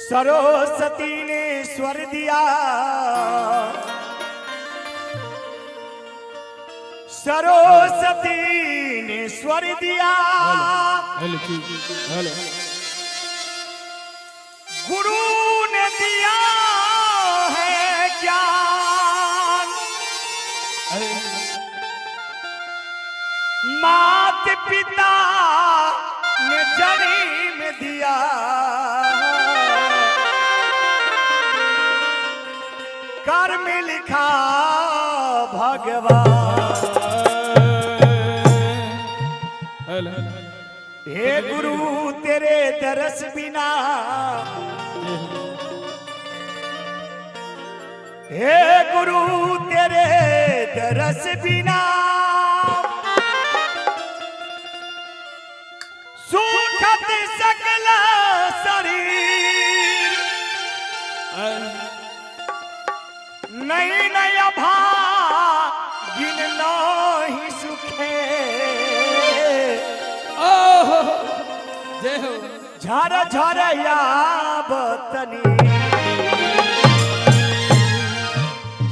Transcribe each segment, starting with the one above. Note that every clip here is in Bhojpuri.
सरस्वती ने स्वर दिया, सरस्वती ने स्वर दिया, गुरु ने दिया है ज्ञान, मात पिता ने जन्म दिया, कर्म लिखा भगवान। हे गुरु तेरे दरस बिना, हे गुरु तेरे दरस बिना, सूखत सकल शरीर, नहीं नया भागिन नहीं सुखे, झर झर या बतनी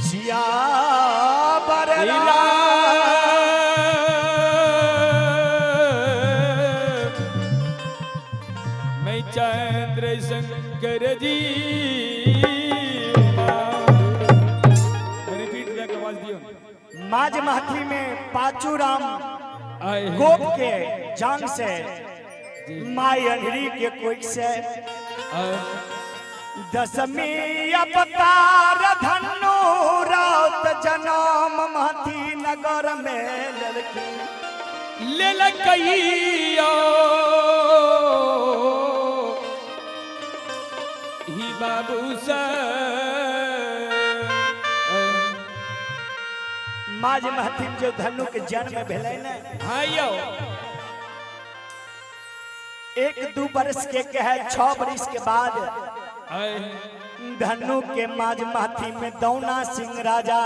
सिया बरला, मैं चंद्र शंकर जी माज महती में पाचूराम गोप के जांग से माई अंधरी के कोई से दसमी अवतार धनु रात जनम महती नगर में लड़की ले लकैया ही बाबू से माज महती जो धनु के जन्म भेलै ने, हाँ यो 1-2 बरस के कहे 6 बरस के बाद धनु के माज महती में दौना सिंह राजा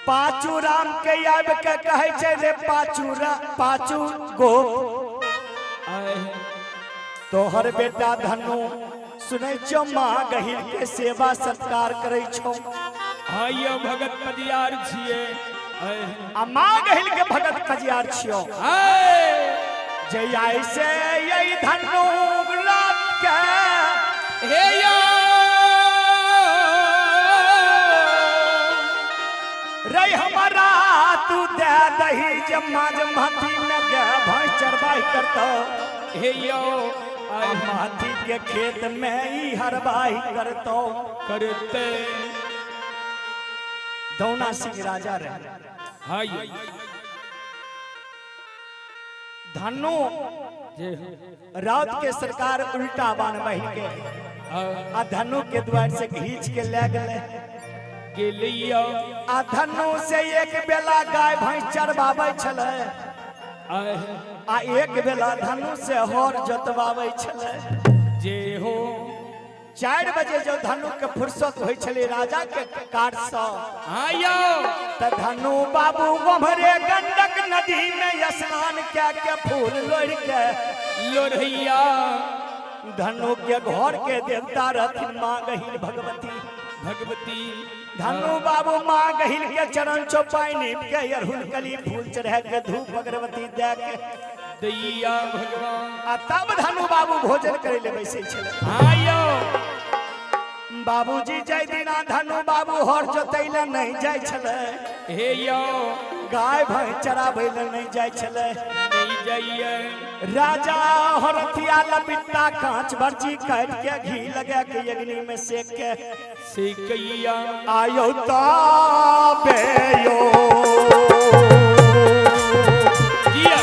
पाचूराम के आब के कहे छै रे पाचू गोप तोहर बेटा धनु सुनै छो माँ गहिर के सेवा सत्कार करै छो। हाँ यो भगत पजियार छिए, आ माँ गहिल के भगत पजियार छियो। जय से यही धनु रात के हे यो रे हमारा तू दे दही जम्मा जम्माती में गे भैंस चरवाई करतो, हे यो माथी के खेत में ही हरवाही करतो करते दौना सिंह राजा रहे। हाँ यो धनु रात के सरकार उल्टा बाण बहिन के आ धनु के द्वार से खींच के ले गए, आ धनु से एक बेला गाय भैंस चरवावे छले, आ एक बेला धनु से हर जोतवावे छले। जे हो 4 बजे जो धनु के फुर्सत होय छले राजा के काट सँ, आयो त धनु बाबू गम्हरे गंडक नदी में स्नान के फूल लोढ़ के लोढ़ैया धनु के घर के देवता रहथिन माँ गहिल भगवती। धनु बाबू माँ गहिल के चरण चौपाई नीप के अरहुल कली फूल चढ़ा के धूप अगरबत्ती दे के दैया भगवान, आ तब धनु बाबू भोजन करे ले बैसे छले। आयो बाबूजी जय दिना धनु बाबू हर जोतैले नहीं जाय छले, हे यो गाय भैंस चराबै ले नहीं जाय छले। नहीं जाइए राजा हरथिया लपिट्टा कांच बर्ची काट के घी लगा के अग्नि में सेक के सेकैया आयो ताबे यो जिया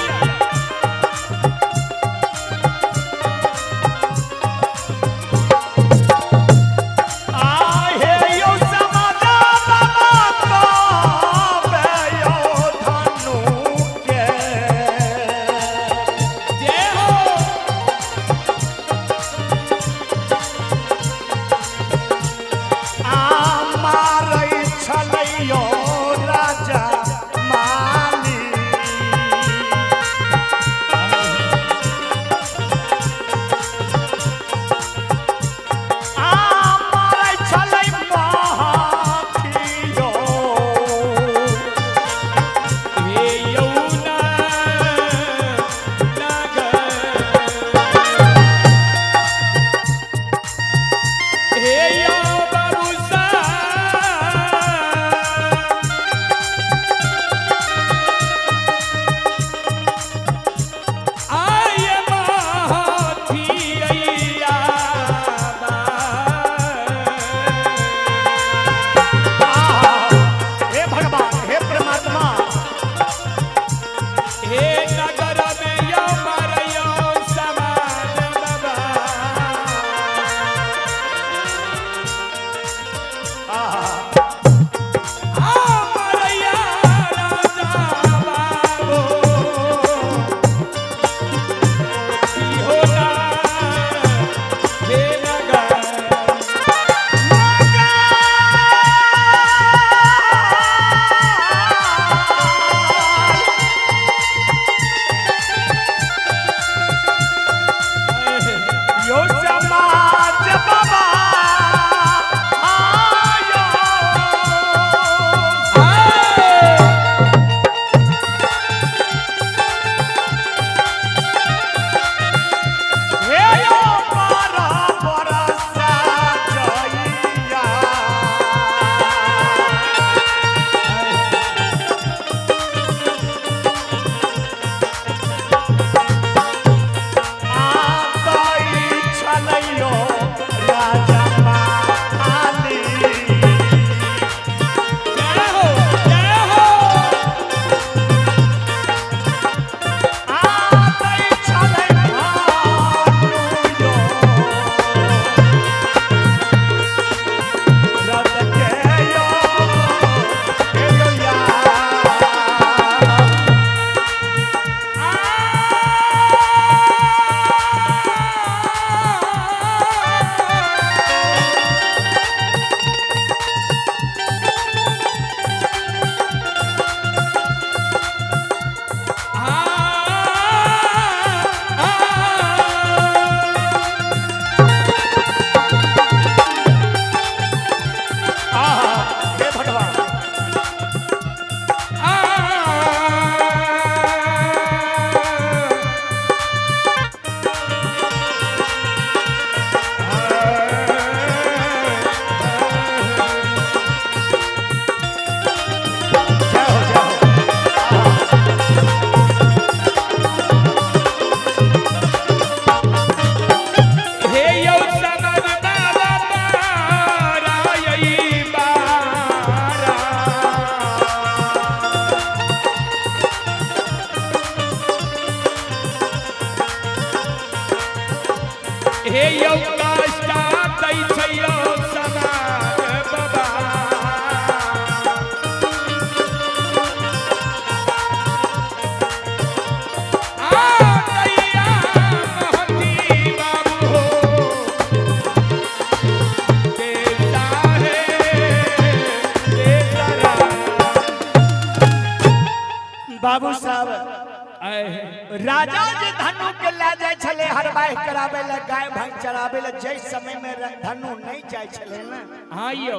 जाय छले हरवाह कराबे ले गाय भैंस चराबे ले जै समय में धनु नहीं जाय छले ना हाँ यो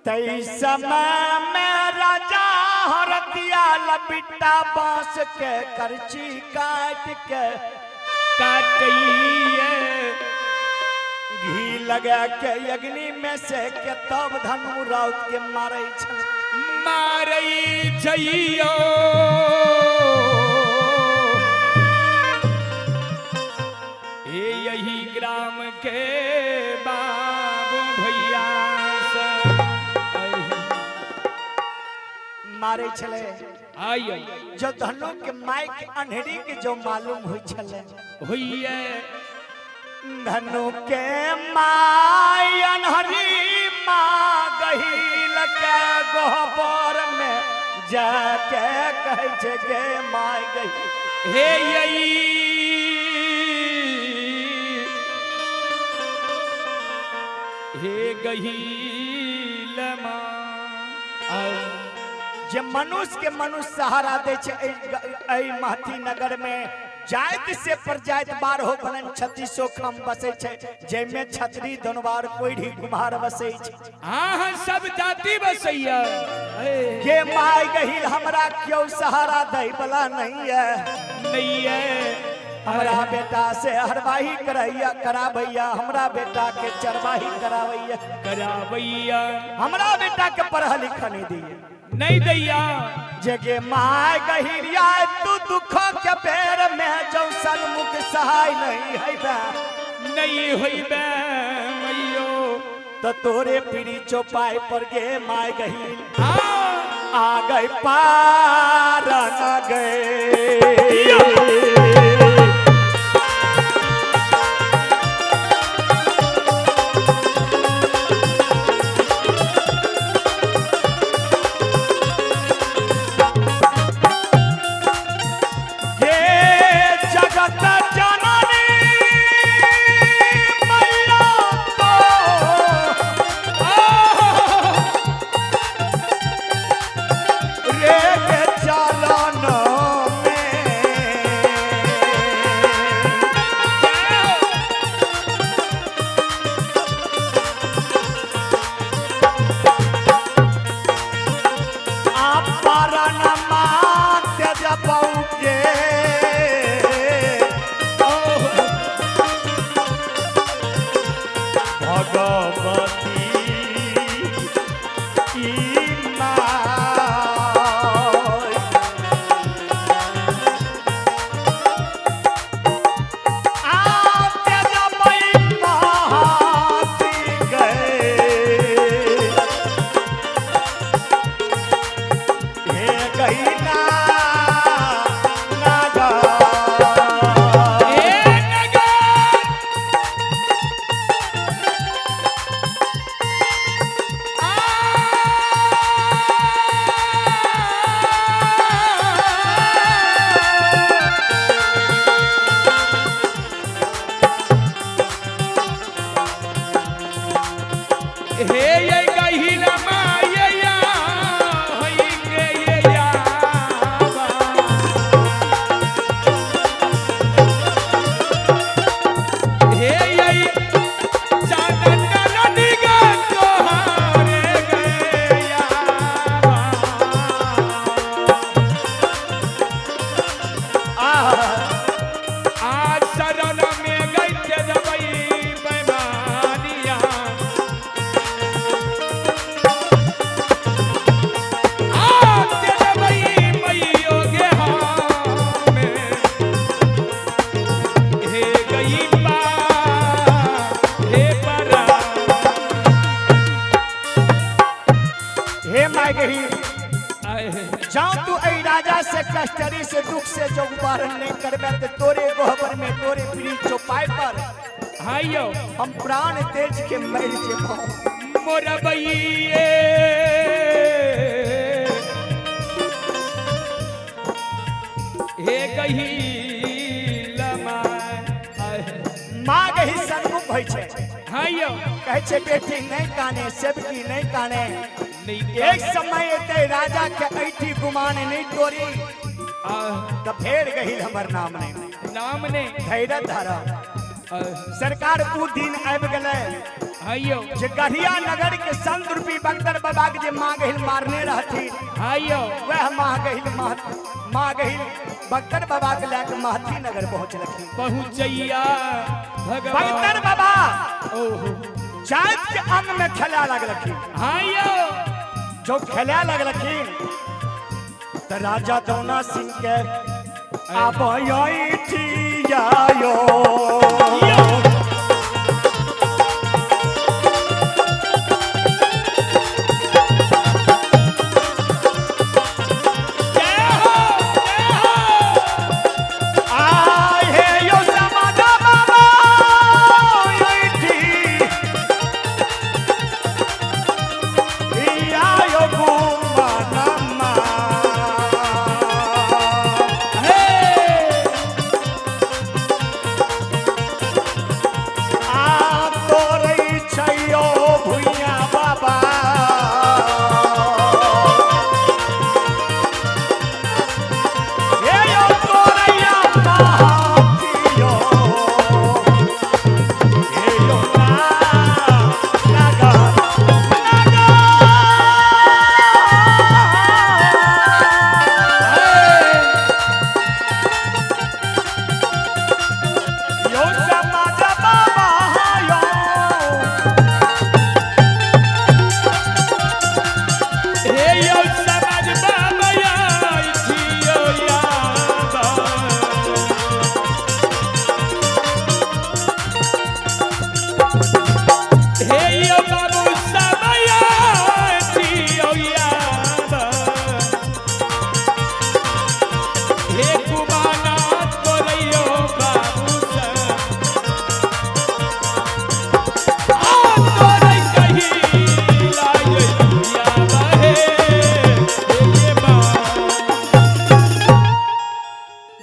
तई समय में राजा हरतिया लबिट्टा बांस के करची काट के काटिए घी लगा के अग्नि में से के तब धनु राउत के मारे छले मारई जइयो ए यही ग्राम के बाबू भैया मारे छले आइयो जो धनु के माइक अनहरी के जो मालूम हुई छले होइए धनु के माय अनहरी माँ गहिल के गोबर में जाके कहे छे गे माय गही हे यही हे गहील माँ जे मनुष्य के मनुष्य सहारा दे छे एई महती नगर में जाइत से परजाइत बार हो भलन 3600 खम बसे छे जेमे छतरी दोनवार कोइढ़ी कुम्हार बसे छे हाँ सब जाति बसैया ये माय गहिल हमरा क्यों सहारा दे बला नहीं है नहीं है हमरा बेटा से हरवाही करैया कराबैया हमरा बेटा के चरवाही करावैया करावैया हमरा बेटा के पढ़ा लिखा नहीं दिए नहीं दैया जगे माय गहिरिया तू दुखों के बेर में जो सन्मुख सहाय नहीं है बा नहीं होई बे मैयो तो तोरे पीड़ी चौपाई पर गे माय गहिल हाँ आ गए पार न गए जाऊं तू ऐ राजा से कष्टरी से दुख से जो उबारन नहीं करबे ते तोरे गोहबर में तोरे पीड़ी चौपाई पर हायो हम प्राण तेज के मर जेबो मोरा बइए हे कही माँ गही सन्मुख होइ छे हायो कहे छे बेटी नहीं काने सेबकी नहीं काने नहीं एक समय ते राजा के ऐठी गुमान नहीं तोरी तो फेर गही हमर नाम नहीं नाम ने धैर्य धरा सरकार उ दिन आबि गेलै आइयो जे गढ़िया नगर के संत रूपी बख्तर बाबा के जे माँ गहिल मारने रहथिन आइयो वह माँ गहिल बख्तर बाबा के लेके महती नगर पहुंचलखिन। पहुंचैया भगवान बख्तर बाबा ओहो जात के अंग में खेला लगलखिन। आइयो जो खेला लगलखिन तो राजा दौना सिंह के आबई जायो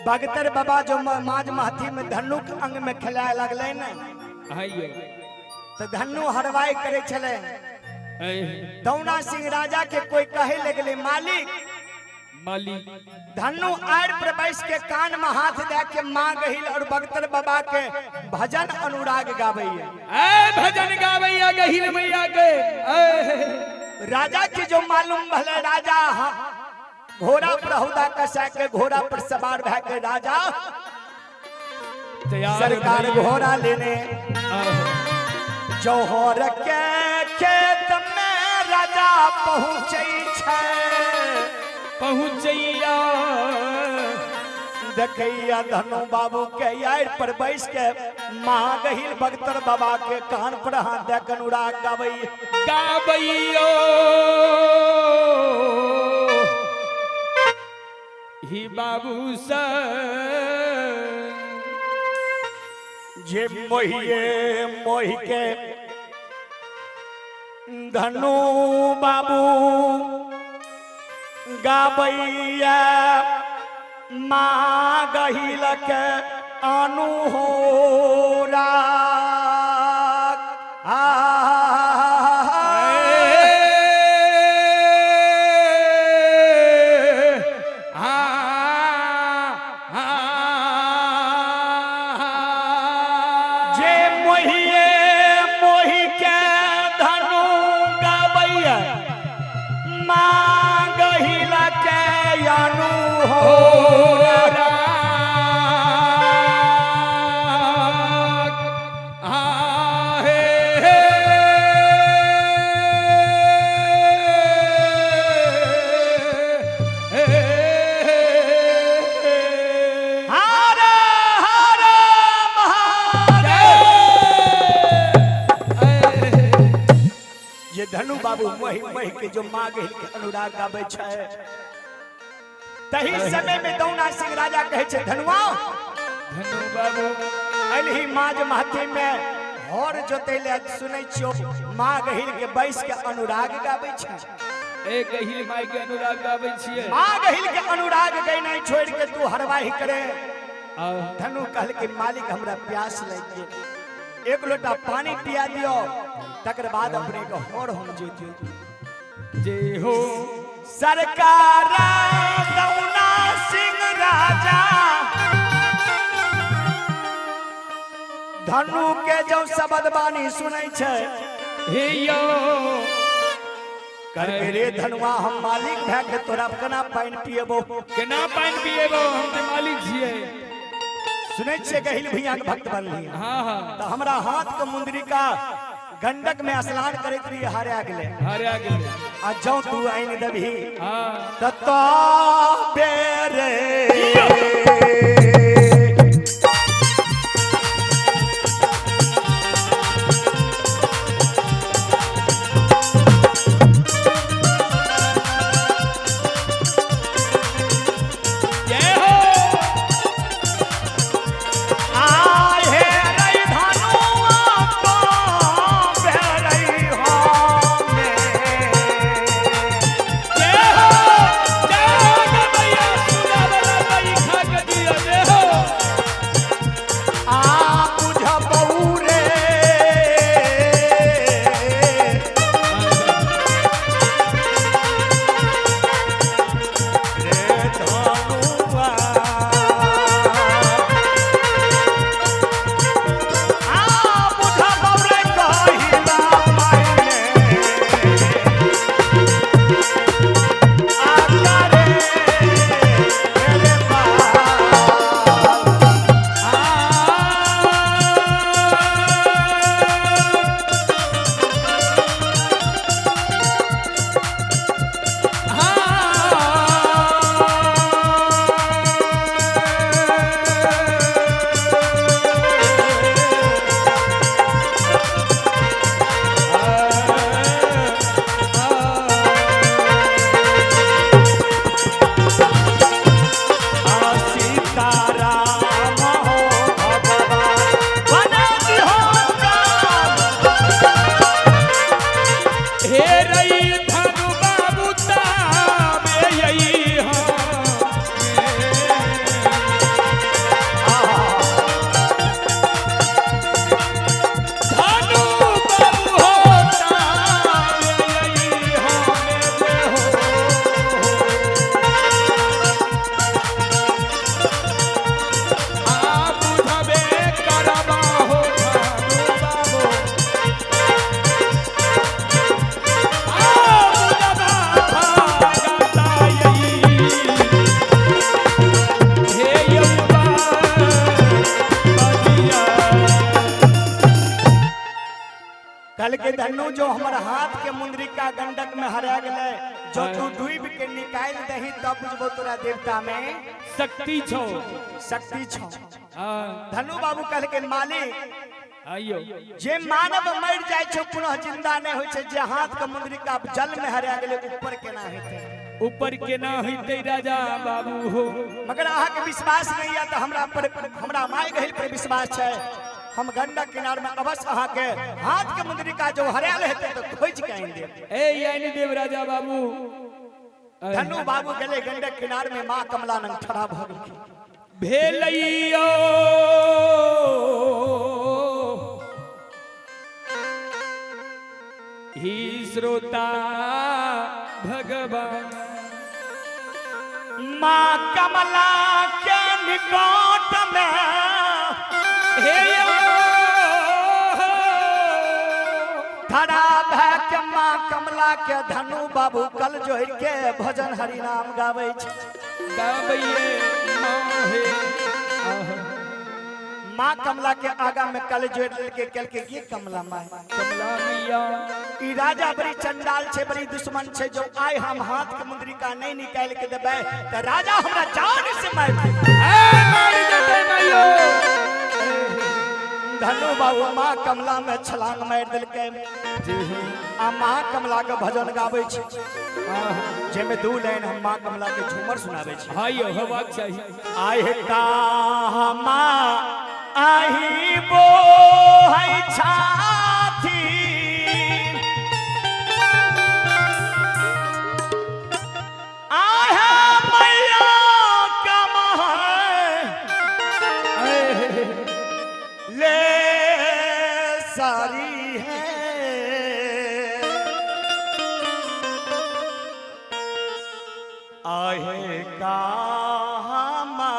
बख्तर बाबा जो माज महती में धनु के अंग में खेलाए लगले न आइयो तो धनु हरवाई करे चले। दौना सिंह राजा के कोई कहे लगले मालिक मालिक धनु आड़ पर बैठ के कान में हाथ दे के माँ गहिल और बख्तर बाबा के भजन अनुराग गावैया भजन गावैया गहिल मैया के राजा के जो मालूम भले राजा घोड़ा पर हुदा कसा के घोड़ा पर सवार भै के राजा सरकार घोड़ा लेने जौहर के खेत में राजा पहुंचैया देखैया धनु बाबू के यार पर बैठ के माँ गहिल बख्तर बाबा के कान पर हाथ दे के अनुराग गावैयो ही बाबू सा जे मोहिए मोहि के धनु बाबू गावैया माँ गहिल के अनुहोरा धनु बाबू मोहि मोहि के जो माँ गहिल के अनुराग गावे छै तही समय में दौना सिंह राजा कहे छै धनुआ धनु बाबू अलही माज महती में हर जोते ले सुनै छियो माँ गहिल के बैस के अनुराग गावे छै गहिल माई के अनुराग गावे छिए माँ गहिल के अनुराग गैनै छोड़ के तू हरवाही करे। धनु कहल के मालिक हमरा प्यास लग गेल एक लोटा पानी पिया दियो तकर बाद अपने को होर हम जेतियो जे हो सरकार दौना सिंह राजा धनु के जो शब्द बानी सुनै छै हे यो कर रे धनुआ हम मालिक भए के तोरा केना पानि पिएबो केना पानि पिएबो हम ते मालिक छियै सुनै छियै गहिल भैया के भक्त बनली हाँ हाँ तो हमरा हाथ के मुंदरिका गंडक में स्नान करैत रही हारा गेले आ जौ तू आइन देबही हाँ ततो बेरे कल के धनु जो हमारे हाथ के मुंदरिका गंडक में हरा गए जो तू डूब के निकाल दही तब बुझबो तोरा देवता में शक्ति छो धनु बाबू कल के मालिक आइयो जे मानव मर जाय छो पुनः जिंदा नहीं होय छे जे हाथ के मुंदरिका जल में हरा गेले ऊपर केना हेते ऊपर केना होते राजा बाबू हो मगर अहा के विश्वास नहीं है तो हमरा माय गहिल पर विश्वास है हम गंडक किनार में अवश्य अहा के हाथ के मुंदरिका जो हराल हेते तो खोज के आइन देब ए यानी देव राजा बाबू धनु बाबू गले गंडक किनार में मां कमला नंग ठड़ा भ गेल भेलैयो ही श्रोता भगवान मां कमला के निकट में हे ठड़ा भै के मां कमला के धनु बाबू कल जोड़ के भजन हरि नाम गावे छै गाबैये मां कमला के आगा में कल जोड़ के कल के ये कमला मां कमला मैया ई राजा बड़ी चंडाल छे बड़ी दुश्मन छे जो आय हम हाथ के मुंदरिका नहीं निकाल के देबे त राजा हमरा जान से मार दे मार देते मैयो धनु बाबू मां कमला में छलांग मार देलके आ मां कमला के भजन गावे छै जे में दू लाइन हम मां कमला के झूमर सुनावे छै हायो होबाक चाहिए आए कामा आही बो है छाती आहा मैया कमा ले सारी है आहे कामा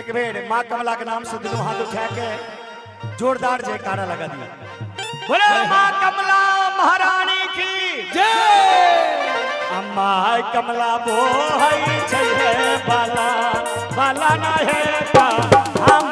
एक बेर माँ कमला के नाम से दोनों हाथ उठा के जोरदार जयकारा लगा दिया। बोले माँ कमला महारानी की जय। अम्मा कमला वो है बाला बाला ना है हम